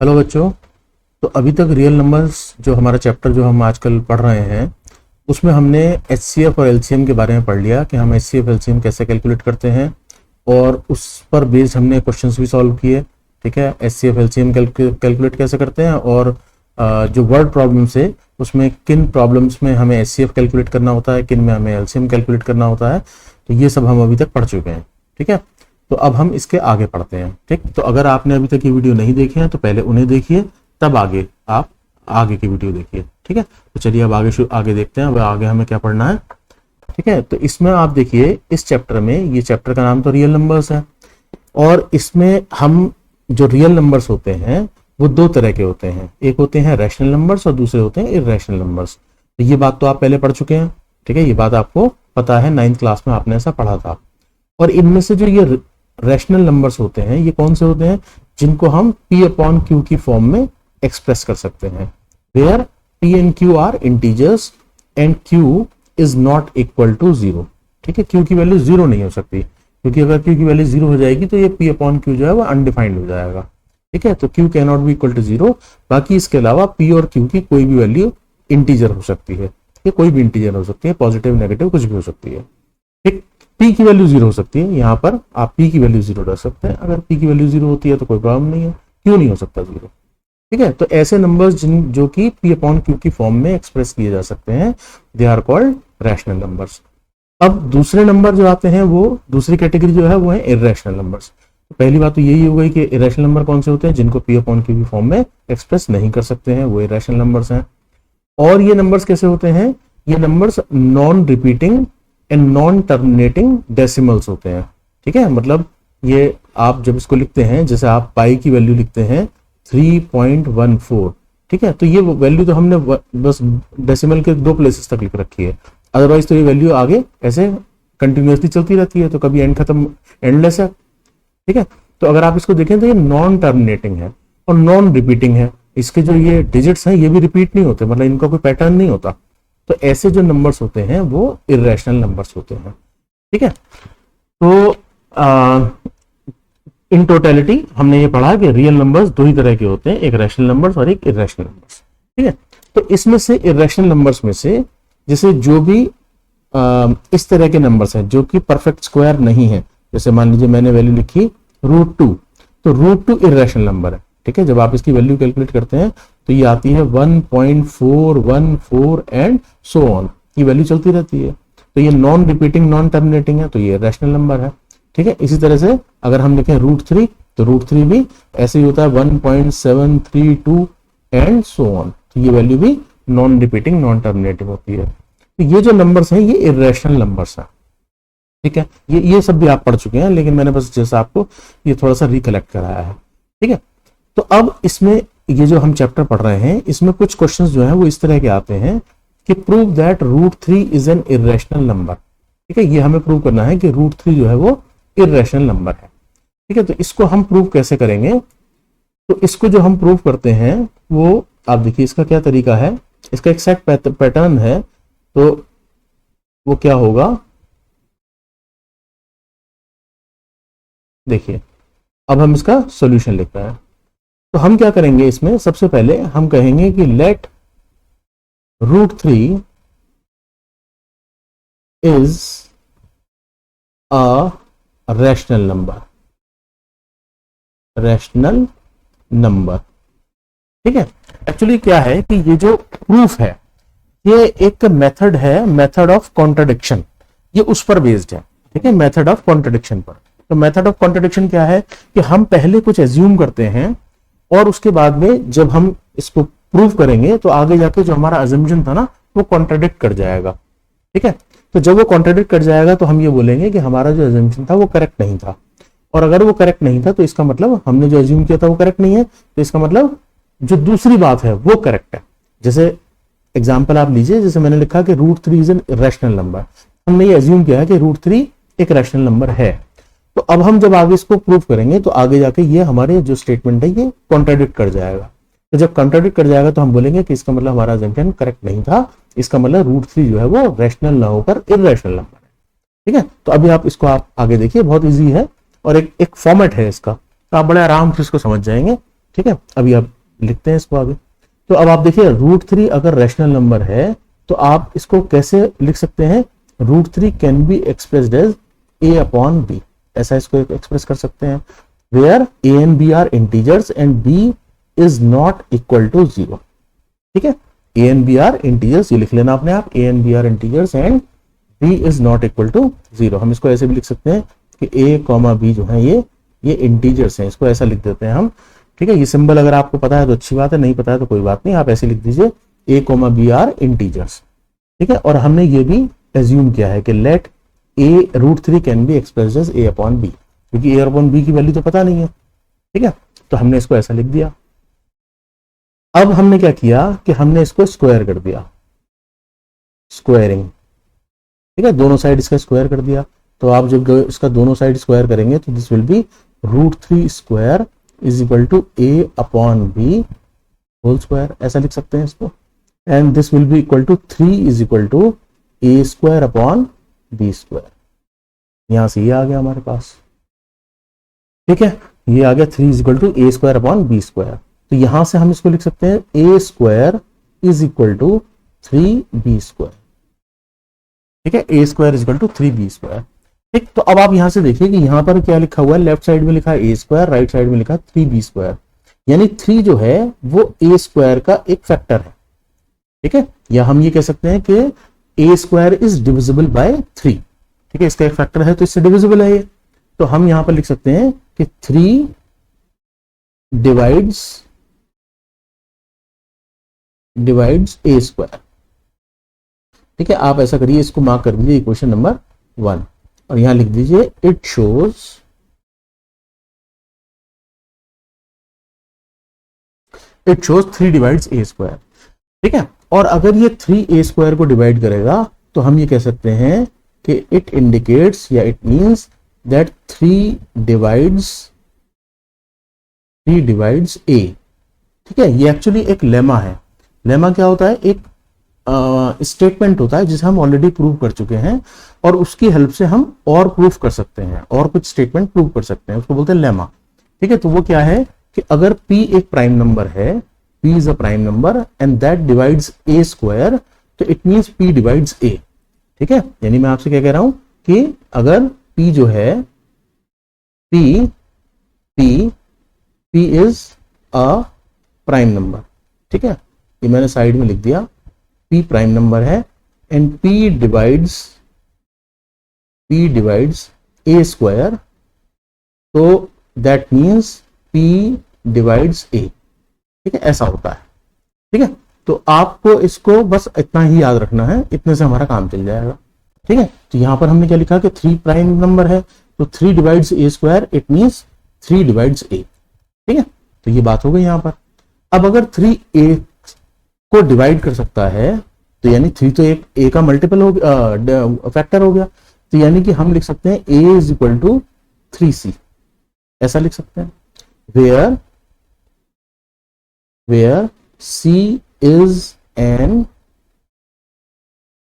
Hello बच्चों। तो अभी तक रियल नंबर्स जो हमारा चैप्टर जो हम आजकल पढ़ रहे हैं उसमें हमने एचसीएफ और एलसीएम के बारे में पढ़ लिया कि हम एचसीएफ एलसीएम कैसे कैलकुलेट करते हैं और उस पर बेस्ड हमने क्वेश्चंस भी सॉल्व किए। ठीक है, एचसीएफ एलसीएम कैलकुलेट कैसे करते हैं और जो वर्ड प्रॉब्लम्स है उसमें किन प्रॉब्लम्स में हमें एचसीएफ कैलकुलेट करना होता है, किन में हमें एलसीएम कैलकुलेट करना होता है। तो ये सब हम अभी तक पढ़ चुके हैं। ठीक है, तो अब हम इसके आगे पढ़ते हैं। ठीक, तो अगर आपने अभी तक ये वीडियो नहीं देखे हैं तो पहले उन्हें देखिए, तब आगे आप आगे की वीडियो देखिए। ठीक है, तो चलिए अब आगे देखते हैं। अब आगे हमें क्या पढ़ना है। ठीक है, तो इसमें आप देखिए इस चैप्टर में, ये चैप्टर का नाम तो रियल नंबर्स है और इसमें हम जो रियल नंबर्स होते हैं वो दो तरह के होते हैं। एक होते हैं रैशनल नंबर्स और दूसरे होते हैं इर्रेशनल नंबर्स। तो ये बात तो आप पहले पढ़ चुके हैं। ठीक है, ये बात आपको पता है, 9th क्लास में आपने ऐसा पढ़ा था। और इनमें से जो ये रैशनल नंबर्स होते हैं ये कौन से होते हैं, जिनको हम P अपॉन Q की फॉर्म में एक्सप्रेस कर सकते हैं, where P and Q are integers and Q is not equal to 0। ठीक है, Q की वैल्यू 0 नहीं हो सकती, क्योंकि अगर Q की वैल्यू 0 हो जाएगी तो ये P अपॉन Q जो है वो अनडिफाइंड हो जाएगा। ठीक है, तो Q can not be equal to 0। बाकी इसके अलावा P और Q की कोई भी वैल्यू इंटीजर हो सकती है, ये कोई भी इंटीजर हो सकती है, पॉजिटिव नेगेटिव कुछ भी हो सकती है। ठीक, P की वैल्यू 0 हो सकती है, यहाँ पर आप P की वैल्यू 0 रख सकते हैं। अगर P की वैल्यू 0 होती है तो कोई प्रॉब्लम नहीं है, क्यों नहीं हो सकता 0। ठीक है, तो ऐसे नंबर्स जो कि P अपॉन Q की फॉर्म में एक्सप्रेस किए जा सकते हैं, they are called rational numbers. अब दूसरे नंबर जो आते हैं वो दूसरी कैटेगरी जो है वो है इर्रेशनल नंबर्स। तो पहली बात तो यही हो गई कि इर्रेशनल नंबर कौन से होते हैं, जिनको P अपॉन Q की फॉर्म में एक्सप्रेस नहीं कर सकते हैं, वो इर्रेशनल नंबर्स हैं। और ये नंबर्स कैसे होते हैं, ये numbers non repeating and non terminating decimals होते हैं। ठीक है, मतलब ये आप जब इसको लिखते हैं, जैसे आप पाई की वैल्यू लिखते हैं 3.14। ठीक है, तो ये वैल्यू तो हमने बस डेसिमल के 2 प्लेसेस तक लिख रखी है, अदरवाइज तो ये वैल्यू आगे ऐसे कंटिन्यूसली चलती रहती है, तो कभी एंड खत्म, एंडलेस है। ठीक है, तो अगर आप इसको देखें तो ये नॉन टर्मिनेटिंग है और नॉन रिपीटिंग है। इसके जो ये डिजिट्स हैं ये भी रिपीट नहीं होते, मतलब इनका कोई पैटर्न नहीं होता। तो ऐसे जो नंबर्स होते हैं वो इर्रेशनल नंबर्स होते हैं। ठीक है, तो इन टोटलिटी हमने ये पढ़ा कि रियल नंबर्स 2 ही तरह के होते हैं, एक रैशनल नंबर्स और एक इर्रेशनल नंबर्स। ठीक है, तो इसमें से इर्रेशनल नंबर्स में से जैसे जो भी इस तरह के नंबर्स हैं जो कि परफेक्ट स्क्वायर नहीं है, जैसे मान लीजिए मैंने वैल्यू लिखी √2, तो √2 इर्रेशनल नंबर है। ठीक है, जब आप इसकी वैल्यू कैलकुलेट करते हैं तो ये आती है 1.414 एंड सो ऑन, ये वैल्यू चलती रहती है। तो ये नॉन रिपीटिंग नॉन टर्मिनेटिंग है, तो ये रैशनल नंबर है। ठीक है, इसी तरह से अगर हम लिखें √3 तो √3 भी ऐसे ही होता है 1.732 एंड सो ऑन, तो ये वैल्यू भी नॉन रिपीटिंग नॉन टर्मिनेटिंग होती है। तो ये जो नंबर्स हैं ये इर्रेशनल नंबर्स हैं। ठीक है, ये सब भी आप पढ़ चुके हैं, लेकिन मैंने बस जैसा आपको ये थोड़ा सा रिकलेक्ट कराया है। ठीक है, तो अब इसमें ये जो हम चैप्टर पढ़ रहे हैं इसमें कुछ क्वेश्चंस जो हैं वो इस तरह के आते हैं कि prove that √3 is an irrational number. ठीक है, ये हमें प्रूव करना है कि √3 जो है वो इर्रेशनल नंबर है। ठीक है, तो इसको हम प्रूव कैसे करेंगे, तो इसको जो हम प्रूव करते हैं वो आप देखिए इसका क्या तरीका है, इसका एक सेट पैटर्न है। तो वो क्या होगा, देखिए अब हम इसका सॉल्यूशन लिख रहे हैं। तो हम क्या करेंगे, इसमें सबसे पहले हम कहेंगे कि let √3 is a rational number, rational number. ठीक है, एक्चुअली क्या है कि ये जो प्रूफ है ये एक मेथड है, मेथड ऑफ कॉन्ट्रडिक्शन, ये उस पर बेस्ड है। ठीक है, मेथड ऑफ कॉन्ट्रडिक्शन पर। तो मेथड ऑफ कॉन्ट्रडिक्शन क्या है कि हम पहले कुछ एज्यूम करते हैं और उसके बाद में जब हम इसको प्रूव करेंगे तो आगे जाके जो हमारा अजम्पशन था ना वो कॉन्ट्रडिक्ट कर जाएगा। ठीक है, तो जब वो कॉन्ट्रडिक्ट कर जाएगा तो हम ये बोलेंगे कि हमारा जो अजम्पशन था वो करेक्ट नहीं था, और अगर वो करेक्ट नहीं था तो इसका मतलब हमने जो एज्यूम किया था वो करेक्ट नहीं है, तो इसका मतलब जो दूसरी बात है वो करेक्ट है। जैसे एग्जाम्पल आप लीजिए, जैसे मैंने लिखा कि √3 इज एन रैशनल नंबर, हमने ये एज्यूम किया है कि √3 एक रैशनल नंबर है। तो अब हम जब आगे इसको प्रूव करेंगे तो आगे जाके ये हमारे जो स्टेटमेंट है ये कॉन्ट्राडिक्ट कर जाएगा। तो जब कॉन्ट्राडिक्ट कर जाएगा तो हम बोलेंगे कि इसका मतलब हमारा अजम्पशन करेक्ट नहीं था, इसका मतलब √3 जो है वो रैशनल ना होकर इर्रेशनल नंबर है। ठीक है, तो अभी आप इसको आप आगे देखिए, बहुत इजी है और एक फॉर्मेट है इसका, तो आप बड़े आराम से इसको समझ जाएंगे। ठीक है, अभी आप लिखते हैं इसको आगे। तो अब आप देखिए √3 अगर रैशनल नंबर है तो आप इसको कैसे लिख सकते हैं, √3 can be expressed as a/b, ऐसा इसको एक्सप्रेस कर सकते हैं, where a and b are integers and b is not equal to 0। ठीक है, a and b are integers, ये लिख लेना आपने आप, a and b are integers and b is not equal to 0। हम इसको ऐसे भी लिख सकते हैं कि a, b जो है ये इंटीजर्स हैं, इसको ऐसा लिख देते हैं हम। ठीक है, ये सिंबल अगर आपको पता है तो अच्छी बात है, नहीं पता है तो कोई बात नहीं, आप ऐसे लिख दीजिए a, b आर इंटीजर्स। ठीक है, और हमने ये भी एज्यूम किया है कि let √3 can be expressed as a/b, क्योंकि a/b की वैल्यू तो पता नहीं है। ठीक है, तो हमने इसको ऐसा लिख दिया। अब हमने क्या किया कि हमने इसको स्क्वायर कर दिया, स्क्वायरिंग। ठीक है, दोनों साइड इसका स्क्वायर कर दिया। तो आप जब इसका दोनों साइड स्क्वायर करेंगे तो this will be √3 square is equal to a/b whole square, ऐसा लिख सकते हैं इसको। And this will be equal to 3 is equal to a²/b²। यहां से ये आ गया हमारे पास। ठीक है, ये आ गया 3 इज इक्वल टू a²/b²। तो यहां से हम इसको लिख सकते हैं a² is equal to 3b²। ठीक है, a² is equal to 3b²। ठीक, तो अब आप यहां से देखिए कि यहां पर क्या लिखा हुआ है, लेफ्ट साइड में लिखा है a², राइट साइड में लिखा है 3b², यानी 3 जो है वो a² का एक फैक्टर है। ठीक है, या हम ये कह सकते हैं कि a² इज डिविजिबल बाय 3। ठीक है, इसका एक फैक्टर है तो इससे डिविजिबल है ये। तो हम यहां पर लिख सकते हैं कि 3 डिवाइड्स a²। ठीक है, आप ऐसा करिए, इसको मार्क कर दीजिए इक्वेशन नंबर 1 और यहां लिख दीजिए it shows it shows 3 divides a²। ठीक है, और अगर ये 3a² को डिवाइड करेगा तो हम ये कह सकते हैं कि इट इंडिकेट्स या it means that 3 divides a। ठीक है, ये एक्चुअली एक लेमा है। लेमा क्या होता है, एक स्टेटमेंट होता है जिसे हम ऑलरेडी प्रूव कर चुके हैं और उसकी हेल्प से हम और प्रूफ कर सकते हैं और कुछ स्टेटमेंट प्रूव कर सकते हैं, उसको बोलते हैं लेमा। ठीक है, तो वो क्या है कि अगर p एक प्राइम नंबर है, p is a prime number and that divides a², तो it means p divides a। ठीक है, यानी मैं आपसे क्या कह रहा हूं कि अगर p जो है p is a prime number. ठीक है, ये मैंने साइड में लिख दिया, p प्राइम नंबर है एंड p डिवाइड्स a², तो that means p divides a। ठीक है, ऐसा होता है। ठीक है, तो आपको इसको बस इतना ही याद रखना है, इतने से हमारा काम चल जाएगा। ठीक है, तो यहां पर हमने क्या लिखा कि 3 प्राइम नंबर है तो 3 divides a², it means 3 divides a। ठीक है, तो ये बात हो गई यहां पर। अब अगर 3a को डिवाइड कर सकता है तो यानी 3 तो एक a का मल्टीपल हो गया, फैक्टर हो गया, तो यानी कि हम लिख सकते हैं a is equal to 3c, ऐसा लिख सकते हैं, where c is an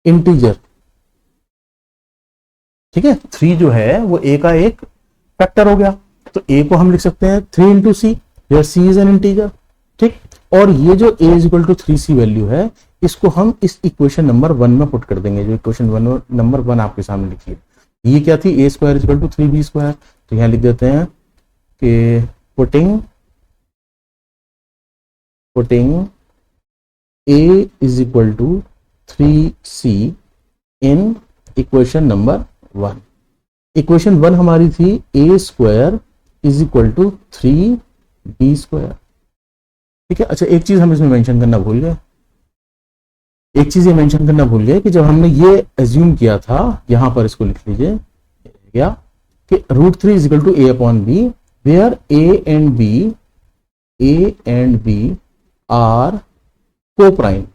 integer. ठीक है, 3 जो है वो a का एक फैक्टर हो गया, तो a को हम लिख सकते हैं 3 into C, where c is an integer. ठीक, और ये जो a is equal to 3c value है, इसको हम इस इक्वेशन नंबर 1 में पुट कर देंगे, जो इक्वेशन नंबर 1 आपके सामने लिखी है। ये क्या थी, a² is equal to 3b², तो यहां लिख देते हैं कि putting a is equal to 3c in equation number 1। Equation 1 हमारी थी a² is equal to 3b²। ठीक है, अच्छा एक चीज हम इसमें मेंशन करना भूल गए, कि जब हमने ये एज्यूम किया था, यहां पर इसको लिख लीजिए क्या कि √3 is equal to a/b, where a and b are coprime.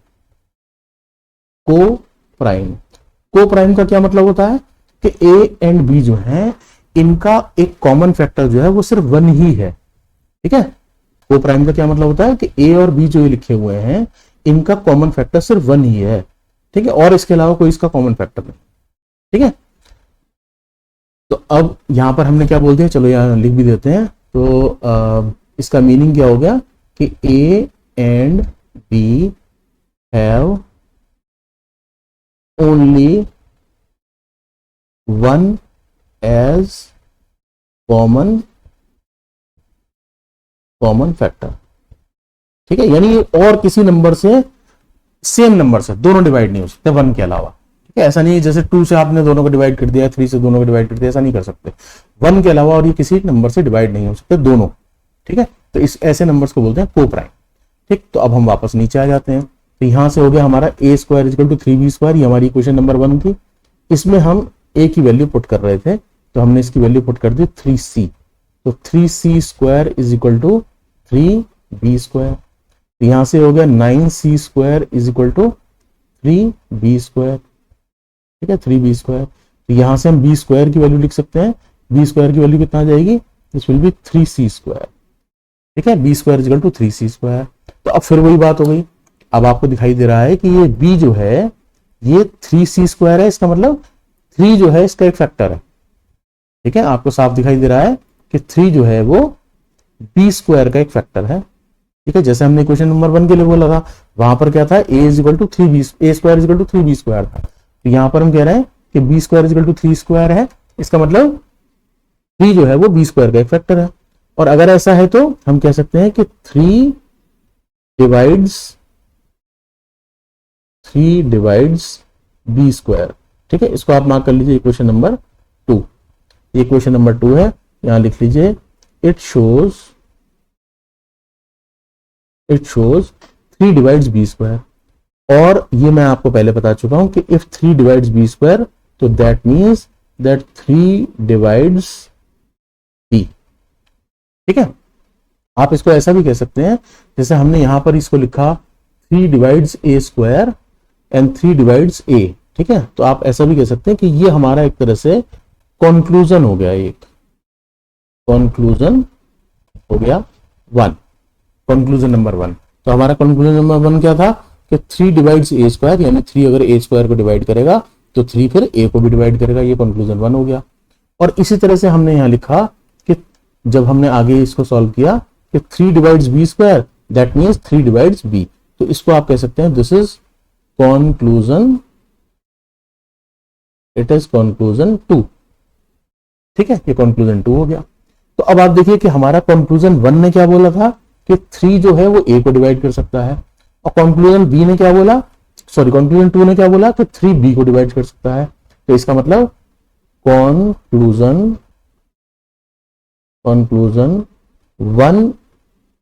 Coprime का क्या मतलब होता है कि a एंड b जो है इनका एक कॉमन फैक्टर जो है वो सिर्फ 1 ही है। ठीक है, को-प्राइम का क्या मतलब होता है कि a और b जो ये लिखे हुए हैं इनका कॉमन फैक्टर सिर्फ 1 ही है। ठीक है, और इसके अलावा कोई इसका कॉमन फैक्टर नहीं। ठीक है, तो अब यहां पर हमने क्या बोलते हैं, चलो यहां लिख भी देते हैं। तो इसका मीनिंग क्या हो गया कि A and B have only one as common factor. ठीक है, यानी और किसी नंबर से, सेम नंबर से दोनों डिवाइड नहीं हो सकते वन के अलावा। ठीक है, ऐसा नहीं है जैसे 2 से आपने दोनों को डिवाइड कर दिया, 3 से दोनों को डिवाइड कर दिया, ऐसा नहीं कर सकते। वन के अलावा और ये किसी नंबर से डिवाइड नहीं हो सकते दोनों। ठीक है, तो इस ऐसे नंबर्स को बोलते हैं को प्राइम। ठीक, तो अब हम वापस नीचे आ जाते हैं। तो यहां से हो गया हमारा ए स्क्वायर इक्वल टू 3b², ये हमारी इक्वेशन नंबर 1 थी। इसमें हम ए की वैल्यू पुट कर रहे थे, तो हमने इसकी वैल्यू पुट कर दी 3c। तो 3c² is equal to 3b²। यहां से हो गया 9c² is equal to 3b²। ठीक है, 3b²। तो यहां से हम b² की वैल्यू लिख सकते हैं। b² की वैल्यू कितना आ जाएगी, दिस विल बी 3c²। ठीक है, b² is equal to 3c²। तो अब फिर वही बात हो गई, अब आपको दिखाई दे रहा है कि ये b जो है ये 3c² है, इसका मतलब 3 जो है इसका एक फैक्टर है। ठीक है, आपको साफ दिखाई दे रहा है कि 3 जो है वो b² का एक फैक्टर है। ठीक है, जैसे हमने क्वेश्चन नंबर 1 के लिए बोला था, वहां पर क्या था, a is equal to 3b, a² is equal to 3b² था। तो यहां पर हम कह रहे हैं कि b² इज इक्वल टू 3² है, इसका मतलब 3 जो है वो b² का एक फैक्टर है। और अगर ऐसा है तो हम कह सकते हैं कि 3 डिवाइड्स b²। ठीक है, इसको आप मार्क कर लीजिए इक्वेशन नंबर 2। ये इक्वेशन नंबर 2 है, यहां लिख लीजिए इट शोज 3 डिवाइड्स b²। और ये मैं आपको पहले बता चुका हूं कि इफ 3 डिवाइड्स b² तो that means that 3 divides b। ठीक है, आप इसको ऐसा भी कह सकते हैं जैसे हमने यहां पर इसको लिखा 3 divides a² and 3 divides a। ठीक है, तो आप ऐसा भी कह सकते हैं कि ये हमारा एक तरह से कंक्लूजन हो गया, एक कंक्लूजन हो गया 1, कंक्लूजन नंबर 1। तो हमारा कंक्लूजन नंबर 1 क्या था कि 3 डिवाइड्स a², यानी 3 अगर a² को डिवाइड करेगा तो 3 फिर a को भी डिवाइड करेगा, ये कंक्लूजन 1 हो गया। और इसी तरह से हमने यहां लिखा कि जब हमने आगे इसको सॉल्व किया कि 3 divides b², that means 3 divides b। तो इसको आप कह सकते हैं this is conclusion, it is conclusion 2। ठीक है, ये कंक्लूजन 2 हो गया। तो अब आप देखिए कि हमारा कंक्लूजन 1 ने क्या बोला था कि 3 जो है वो a को डिवाइड कर सकता है, और कंक्लूजन b ने क्या बोला, सॉरी कंक्लूजन 2 ने क्या बोला कि 3 b को डिवाइड कर सकता है। तो इसका मतलब conclusion 1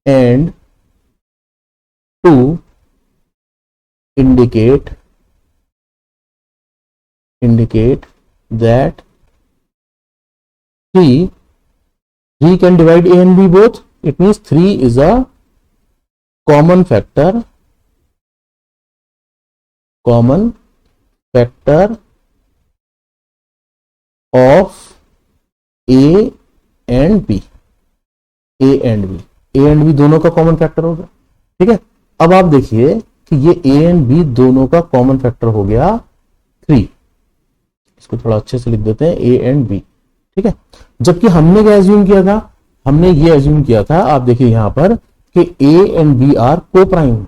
and 2 indicate that 3 can divide a and b both. It means 3 is a common factor of a and b। a and b दोनों का कॉमन फैक्टर होगा। ठीक है, अब आप देखिए कि ये a एंड b दोनों का कॉमन फैक्टर हो गया 3। इसको थोड़ा अच्छे से लिख देते हैं, a एंड b। ठीक है, जबकि हमने क्या एज्यूम किया था, हमने ये एज्यूम किया था, आप देखिए यहां पर कि a एंड b आर को प्राइम,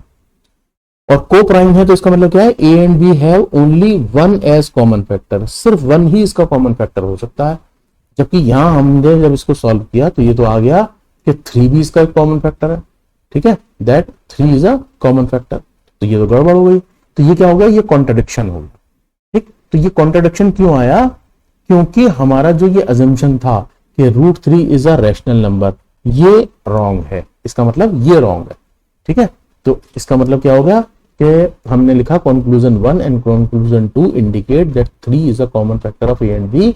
और को प्राइम है तो इसका मतलब क्या है, a and b have only 1 as common factor, सिर्फ 1 ही इसका कॉमन फैक्टर हो सकता है। जबकि यहां हमने जब इसको सॉल्व किया तो ये तो आ गया कि 3 भी इसका एक कॉमन फैक्टर है। ठीक है, that 3 is a common factor. तो ये तो गड़बड़ हो गई, तो ये क्या हो गया, ये कॉन्ट्रडिक्शन हो गया। ठीक, तो ये कॉन्ट्रडिक्शन क्यों आया, क्योंकि हमारा जो ये अजम्पशन था कि √3 इज अ रैशनल नंबर, ये रॉन्ग है। इसका मतलब ये रॉन्ग है। ठीक है, तो इसका मतलब क्या हो गया कि हमने लिखा conclusion 1 and conclusion 2 indicate that 3 is a common factor of a and b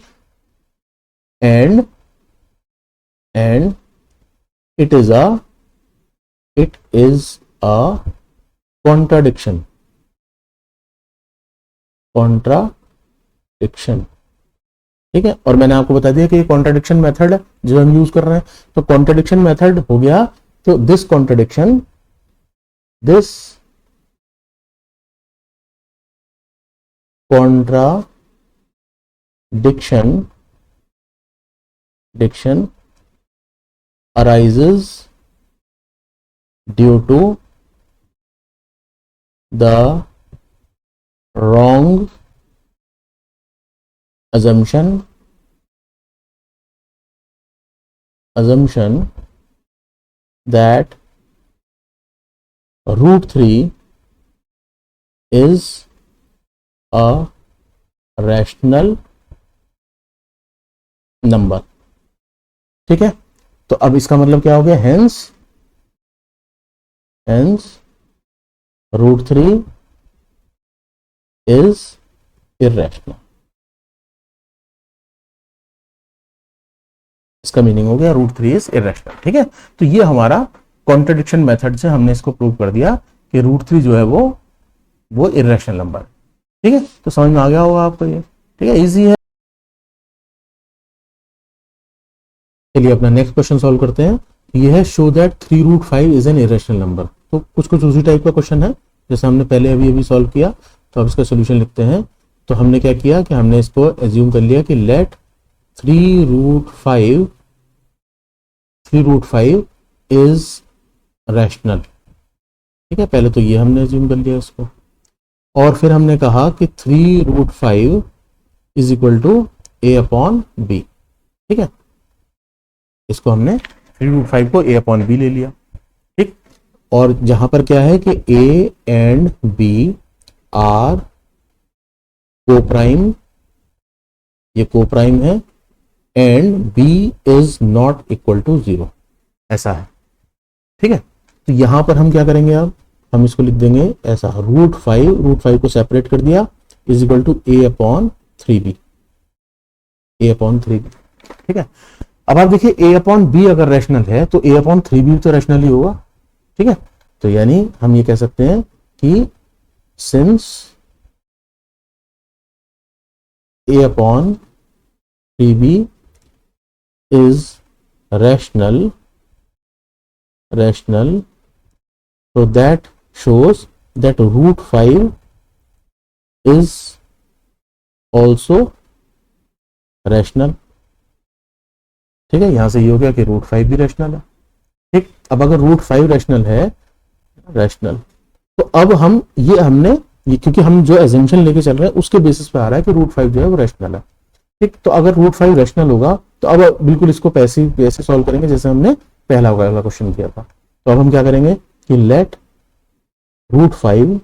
and it is a contradiction। ठीक है, और मैंने आपको बता दिया कि ये कॉन्ट्रडिक्शन मेथड है जो हम यूज कर रहे हैं। तो कॉन्ट्रडिक्शन मेथड हो गया, तो this contradiction arises due to the wrong assumption that root 3 is a rational number। ठीक है, तो अब इसका मतलब क्या हो गया, हेंस रूट 3 इज इर्रेशनल। इसका मीनिंग हो गया रूट 3 इज इर्रेशनल। ठीक है, तो ये हमारा कॉन्ट्रडिक्शन मेथड से हमने इसको प्रूव कर दिया कि रूट 3 जो है वो इर्रेशनल नंबर। ठीक है, तो समझ में आ गया होगा आपको ये। ठीक है, इजी है। चलिए अपना नेक्स्ट क्वेश्चन सॉल्व करते हैं। ये है show that 3 root 5 is an irrational number. तो कुछ उसी टाइप का क्वेश्चन है जैसे हमने पहले अभी सॉल्व किया। तो अब इसका सोल्यूशन लिखते हैं। तो हमने क्या किया कि हमने इसको एज्यूम कर लिया कि लेट 3 रूट 5 इज रैशनल। ठीक है, पहले तो ये हमने एज्यूम कर लिया इसको, और फिर हमने कहा कि 3 root 5 is equal to a upon b। ठीक है, इसको हमने 3 रूट 5 को a अपॉन b ले लिया। ठीक, और जहां पर क्या है कि a एंड b आर को प्राइम, ये को प्राइम है, and b is not equal to 0, ऐसा है। ठीक है, तो यहां पर हम क्या करेंगे, अब हम इसको लिख देंगे ऐसा, रूट 5 को सेपरेट कर दिया, is equal to a upon 3b, a upon 3b। ठीक है, अब आप देखिए a अपॉन b अगर रैशनल है तो a अपॉन 3b तो रैशनल ही होगा। ठीक है, तो यानी हम ये कह सकते हैं कि since a upon 3b is rational, so that shows that root 5 is also rational। ठीक है, यहां से ये हो गया कि रूट 5 भी रैशनल है। ठीक, अब अगर रूट 5 रैशनल है, तो अब हम ये क्योंकि हम जो एजम्पशन लेके चल रहे हैं उसके बेसिस पे आ रहा है कि रूट 5 जो है वो रैशनल है। ठीक, तो अगर रूट 5 रैशनल होगा तो अब बिल्कुल इसको वैसे सॉल्व करेंगे जैसे हमने पहला वाला क्वेश्चन किया था। तो अब हम क्या करेंगे कि let root 5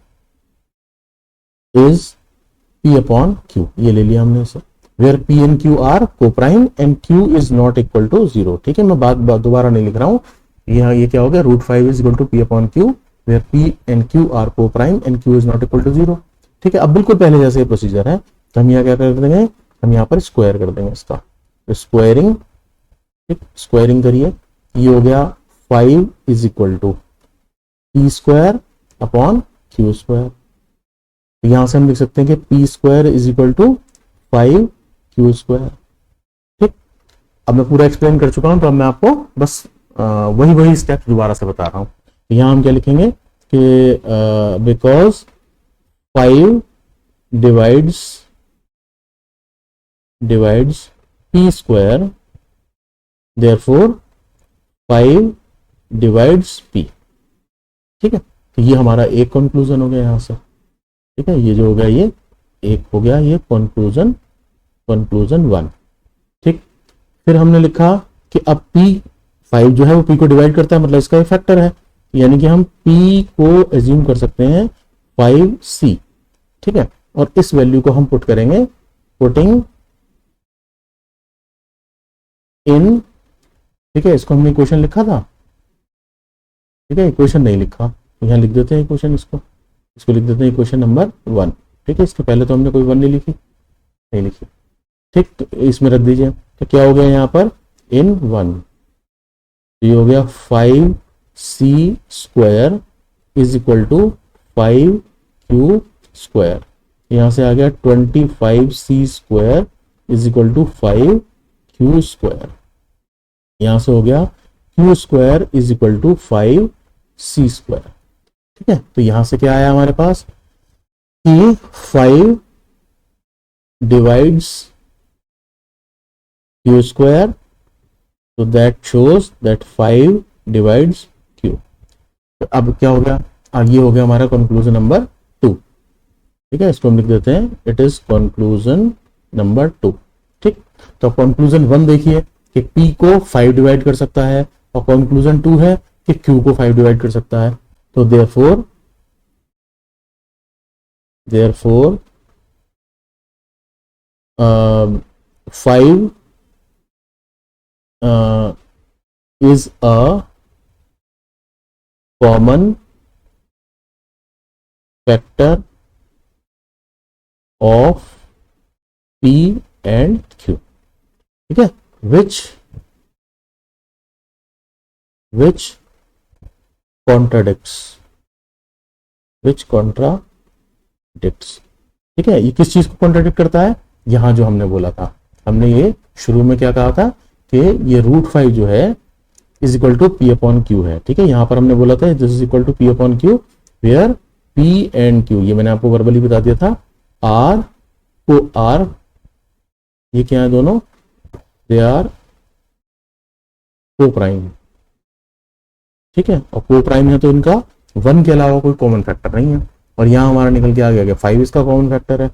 is p upon q, ये ले लिया हमने इसे, where p and q are को prime and q is not equal to 0। ठीक है, मैं बात दोबारा नहीं लिख रहा हूं, यहाँ ये क्या हो गया, root 5 is equal to p upon q where p and q are को prime and q is not equal to 0। ठीक है, अब बिल्कुल पहले जैसे प्रोसीजर है, तो हम यहाँ क्या कर देंगे, हम यहाँ पर स्क्वायर कर देंगे इसका, तो स्क्वायरिंग, ठीक, स्क्वायरिंग करिए, ये हो गया 5 is equal to p square upon q square. यहां से हम लिख सकते हैं कि p square is equal to 5 q square. ठीक, अब मैं पूरा एक्सप्लेन कर चुका हूं, तो अब मैं आपको बस वही स्टेप दोबारा से बता रहा हूं। तो यहां हम क्या लिखेंगे कि because 5 divides p square, therefore 5 divides p। ठीक है, तो ये हमारा एक कंक्लूजन हो गया यहां से। ठीक है, ये जो हो गया ये एक हो गया, ये कंक्लूजन 1। ठीक, फिर हमने लिखा कि अब p5 जो है वो p को डिवाइड करता है, मतलब इसका एक फैक्टर है, यानी कि हम p को एज्यूम कर सकते हैं 5c। ठीक है, और इस वैल्यू को हम पुट करेंगे, पुटिंग इन, ठीक है, इसको हमने इक्वेशन लिखा था। ठीक है, इक्वेशन नहीं लिखा, यहाँ लिख देते हैं इक्वेशन, इसको लिख देते हैं इक्वेशन नंबर 1। ठीक है, इसके पहले तो हमने कोई 1 नहीं लिखी। ठीक, तो इसमें रख दीजिए, तो क्या हो गया यहाँ पर इन 1, ये हो गया 5c square is equal to 5q square. यहां से आ गया 25c square is equal to 5q square. यहां से हो गया q square is equal to 5c square. ठीक है, तो यहां से क्या आया हमारे पास कि 5 divides q square, so that shows that 5 divides q। अब क्या हो गया, आगे हो गया हमारा कंक्लूजन नंबर 2। ठीक है, इसको हम लिख देते हैं, इट इज कंक्लूजन नंबर 2। ठीक, तो कंक्लूजन 1 देखिए कि P को 5 डिवाइड कर सकता है, और कंक्लूजन 2 है कि Q को 5 डिवाइड कर सकता है। तो therefore 5 is a common factor of P and Q। ठीक है, which contradicts। ठीक है, ये किस चीज को कॉन्ट्राडिक्ट करता है, यहां जो हमने बोला था, हमने ये शुरू में क्या कहा था कि ये √5 जो है is equal to P upon Q है। ठीक है, यहां पर हमने बोला था this is equal to P upon Q, where P and Q, ये मैंने आपको वर्बली बता दिया था, R को R, ये क्या है दोनों, दे आर को प्राइम। ठीक है, और को प्राइम है तो इनका 1 के अलावा कोई कॉमन फैक्टर नहीं है, और यहां हमारा निकल के आ गया 5 इसका कॉमन फैक्टर है।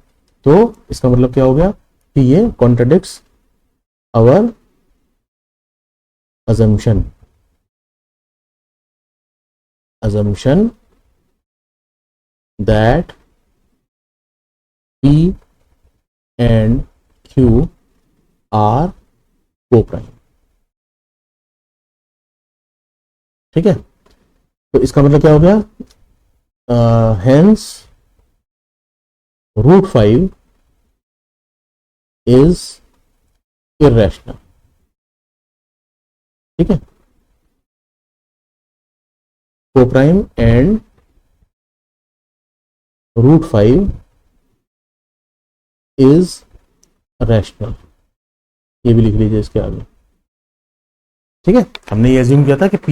तो इसका मतलब क्या हो गया कि ये contradicts our assumption that P and Q are co-prime। ठीक है, तो इसका मतलब क्या हो गया, hence √5 is irrational। ठीक है, co-prime and √5 is rational, ये भी लिख लीजिए इसके आगे। ठीक है, हमने ये एज्यूम किया था कि P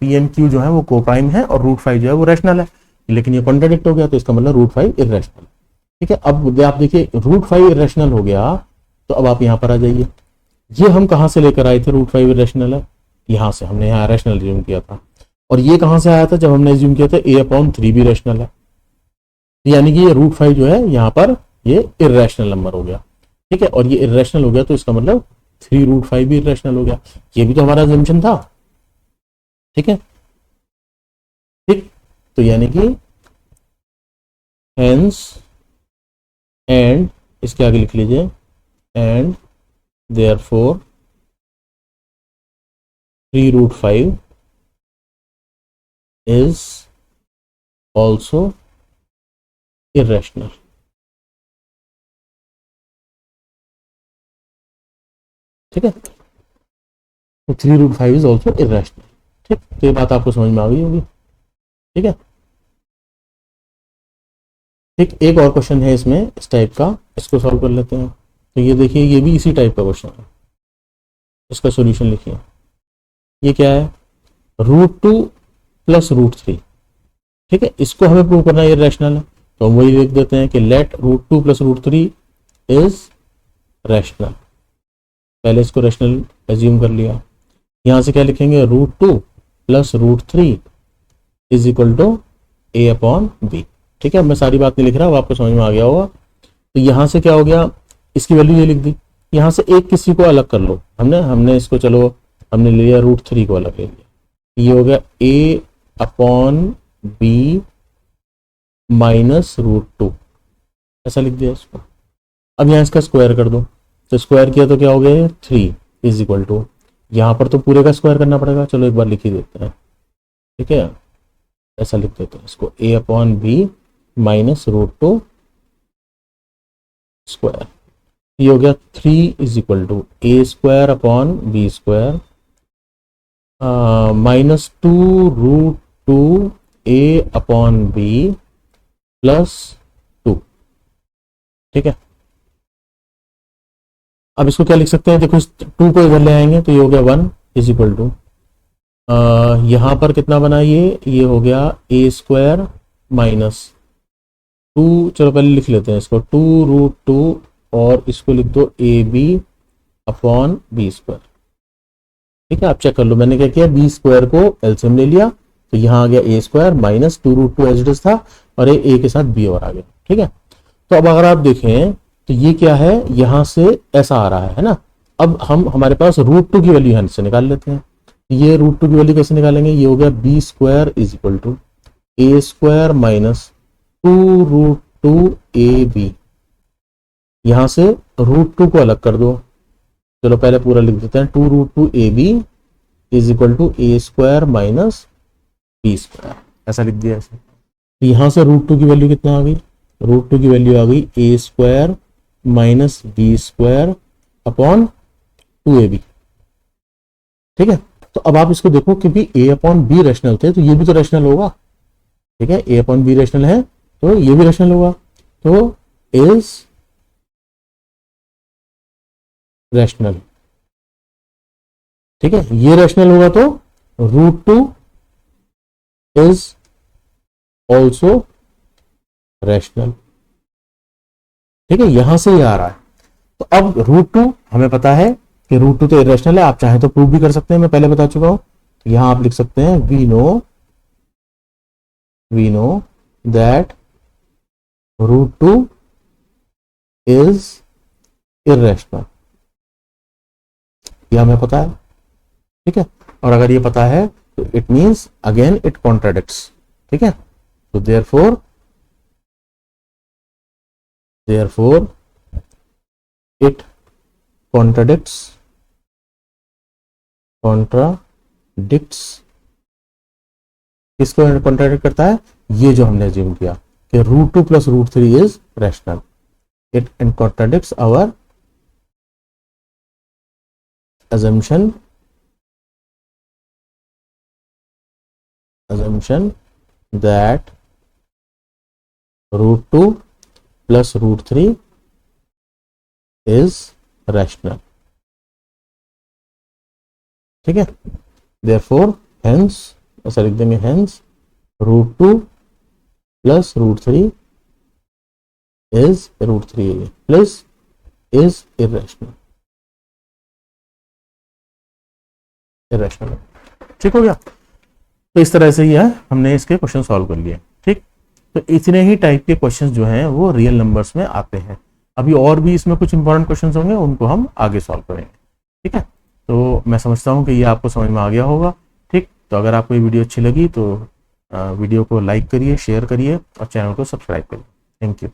एंड Q जो है वो को-प्राइम है और √5 जो है वो रैशनल है, लेकिन ये कॉन्ट्राडिक्ट हो गया, तो इसका मतलब √5 इररेशनल। ठीक है, अब आप देखिए √5 इररेशनल हो गया, तो अब आप यहां पर आ जाइए, ये हम कहां से लेकर आए थे, √5 इररेशनल है, यहां से हमने यहाँ रैशनल एज्यूम किया था, और ये कहां से आया था, जब हमने एज्यूम किया था A/3 भी रैशनल है, यानी कि ये √5 जो है यहाँ पर ये इररेशनल नंबर हो गया। ठीक है, और ये इररेशनल हो गया, तो इसका मतलब 3√5 भी इररेशनल हो गया, ये भी तो हमारा अजम्पशन था। ठीक है, ठीक, तो यानी कि हेंस एंड, इसके आगे लिख लीजिए, and therefore 3√5 is also irrational। ठीक है, तो 3√5 is also irrational। ठीक, तो ये बात आपको समझ में आ गई होगी। ठीक है, ठीक, एक और क्वेश्चन है इसमें इस टाइप का, इसको सॉल्व कर लेते हैं। तो ये देखिए, ये भी इसी टाइप का क्वेश्चन है, इसका सॉल्यूशन लिखिए। ये क्या है, √2 प्लस √3। ठीक है, इसको हमें प्रूव करना है इररेशनल है, तो हम वही लिख देते हैं कि लेट √2 प्लस √3 इज रैशनल। पहले इसको रैशनल एज्यूम कर लिया, यहां से क्या लिखेंगे, √2 plus √3 is equal to A/B। ठीक है, मैं सारी बात नहीं लिख रहा, वो आपको समझ में आ गया होगा। तो यहां से क्या हो गया, इसकी वैल्यू ये लिख दी, यहां से एक किसी को अलग कर लो, हमने इसको, चलो हमने ले लिया √3 को अलग ले लिया, ये हो गया A/B माइनस √2, ऐसा लिख दिया इसको। अब यहां इसका स्क्वायर कर दो, तो स्क्वायर किया तो क्या हो गया, 3 इज इक्वल टू, यहां पर तो पूरे का स्क्वायर करना पड़ेगा, चलो एक बार लिख ही देते हैं। ठीक है, ऐसा लिख देते हैं इसको, A/B माइनस √2 स्क्वायर, ये हो गया 3 is equal to A²/B² minus 2√2 A/B plus 2। ठीक है, अब इसको क्या लिख सकते हैं, देखो 2 को इधर ले आएंगे तो ये हो गया 1 इज इक्वल टू, यहां पर कितना बना, ये हो गया A² माइनस 2, चलो पहले लिख लेते हैं इसको, 2√2 और इसको लिख दो AB/B²। ठीक है, आप चेक कर लो, मैंने क्या किया, B² को एलसीएम ले लिया तो यहाँ आ गया a square minus 2√2 as it is था, और ए के साथ बी और आ गया। ठीक है, तो अब अगर आप देखें तो ये क्या है, यहां से ऐसा आ रहा है ना। अब हमारे पास √2 की वैल्यू यहां से निकाल लेते हैं। ये √2 की वैल्यू कैसे निकालेंगे, ये हो गया B square is equal to A square minus 2√2 A B. यहां से √2 को अलग कर दो, चलो पहले पूरा लिख देते हैं, 2√2 A B is equal to A square minus B square, ऐसा लिख दिया ऐसे। तो यहां से √2 की वैल्यू कितना आ गई, √2 की वैल्यू आ गई a square minus B square upon 2ab। ठीक है, तो अब आप इसको देखो कि भी a अपॉन बी रैशनल थे, तो ये भी तो रैशनल होगा। ठीक है, a अपॉन बी रैशनल है तो ये भी रैशनल होगा, तो इज रैशनल। ठीक है, ये रैशनल होगा तो √2 इज ऑल्सो रैशनल। ठीक है, यहां से ये आ रहा है। तो अब √2 हमें पता है कि √2 तो इरेशनल है, आप चाहें तो प्रूव भी कर सकते हैं, मैं पहले बता चुका हूं। तो यहां आप लिख सकते हैं we know that √2 is irrational, यह हमें पता है। ठीक है, और अगर ये पता है तो it means again it contradicts. ठीक है, तो देयरफॉर it contradicts किसको कॉन्ट्राडिक्ट करता है, ये जो हमने अज्यूम किया कि √2 plus √3 is rational, it contradicts our assumption that √2 plus √3 is rational। ठीक है, therefore hence ऐसा लिख देंगे, hence √2 plus √3 is √3 plus is irrational। ठीक हो गया। तो इस तरह से ही है, हमने इसके क्वेश्चन सॉल्व कर लिए। ठीक, तो इतने ही टाइप के क्वेश्चंस जो हैं वो रियल नंबर्स में आते हैं। अभी और भी इसमें कुछ इंपॉर्टेंट क्वेश्चंस होंगे, उनको हम आगे सॉल्व करेंगे। ठीक है, तो मैं समझता हूँ कि ये आपको समझ में आ गया होगा। ठीक, तो अगर आपको ये वीडियो अच्छी लगी तो वीडियो को लाइक करिए, शेयर करिए और चैनल को सब्सक्राइब करिए। Thank you.